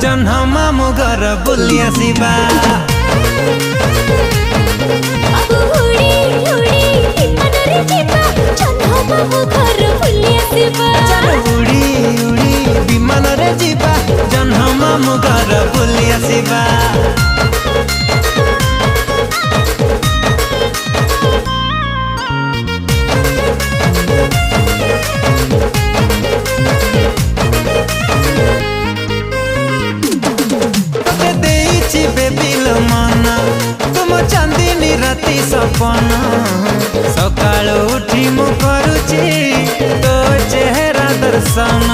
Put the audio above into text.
जन्ह मामु घर बुली आसिबा। उड़ी उड़ी विमान रे जीवा जन्ह मामु घर बुली आसिबा। तुम चांदनी राति सपना सकाल उठी मु करुची तो चेहरा दर्शन।